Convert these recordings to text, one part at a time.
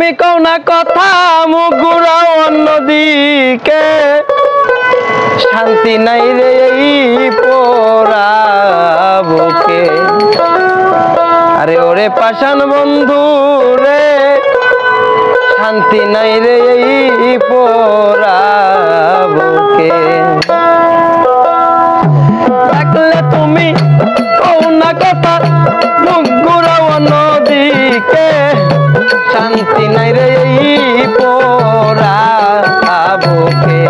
তুমি কও না কথা মুখ ঘুরাও অন্যদিকে শান্তি নাই রে এই পোড়া বুকে আরে ওরে পাষাণ বন্ধু রে শান্তি নাই রে এই পোড়া বুকে থাকলে তুমি কও না কথা মুখ ঘুরাও অন্যদিকে শান্তি নাই রে এই পোড়া বুকে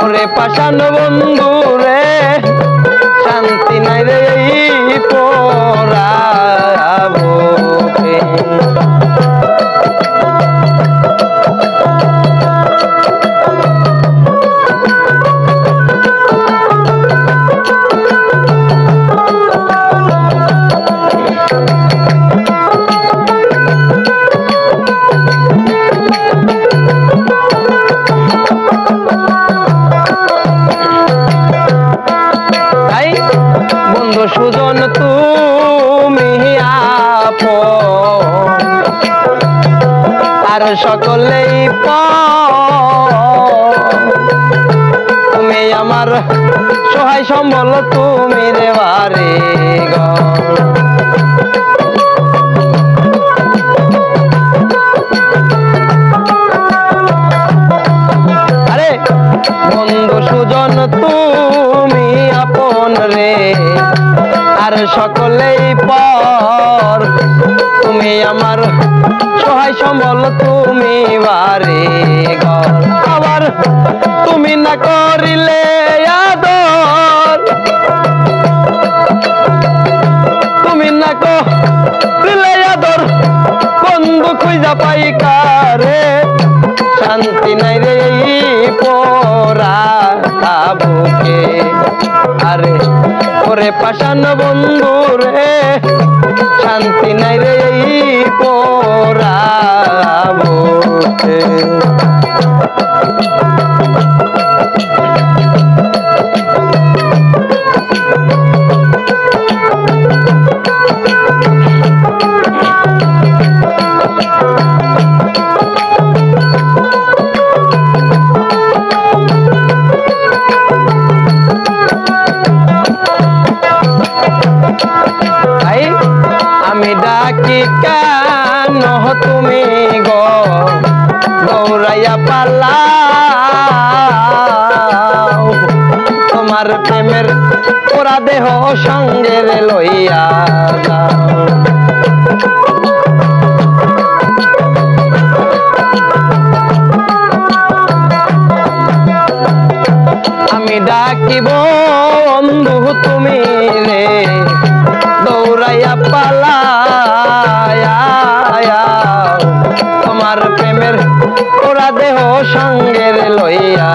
ওরে পাষাণ বন্ধু রে শান্তি নাই রে এই পোড়া বুকে সুজন তুমি আপন আর সকলেই তুমি আমার সহায় সম্বল তুমি রে বারে আরে বন্ধু সুজন তুমি আপন রে আর সকলেই পর তুমি আমার সহায় সম্বল তুমি বারে ঘর আবার তুমি না করিলে আদর তুমি না করিলে আদর বন্ধু খুঁজা পাই কারে শান্তি নাই রে এই পোড়া বুকে আরে ওরে পাষাণ বন্ধু রে শান্তি নাই রে এই পোড়া বুকে আমি ডাকি কেন তুমি গো দৌড়াইয়া পালাও তোমার প্রেমের পোড়া দেহ সঙ্গে লইয়া যাও আমি ডাকিব বন্ধু তুমি রে দৌড়াইয়া পালায়া তোমার প্রেমের ওরা দেহ সঙ্গে লইয়া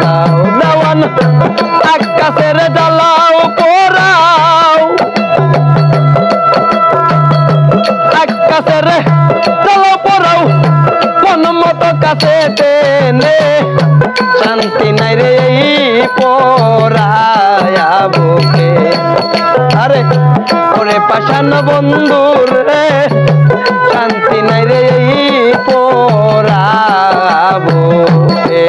দাও দেওয়ান আকাশের জ্বালাও পোড়াও আকাশের জ্বালাও পোড়াও কোন মতো কাছে টেনে শান্তি নাই রে এই পোড়া বুকে আরে ওরে পাষাণ বন্ধু রে শান্তি নাই রে এই পোড়া বুকে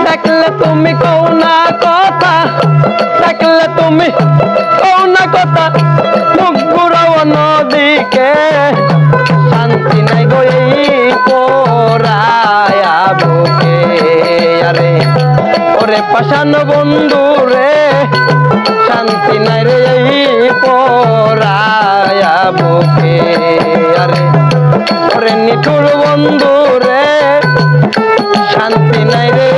দেখলে তুমি কও না কথা দেখলে তুমি কও না কথা মুখ ঘুরাও নদীকে শান্তি নাই গো এই পোড়া বুকে আরে ওরে পাষাণ বন্ধু রে শান্তি নাই রে এই পোড়া বুকে আরে ওরে নিঠুর বন্ধু রে শান্তি নাই রে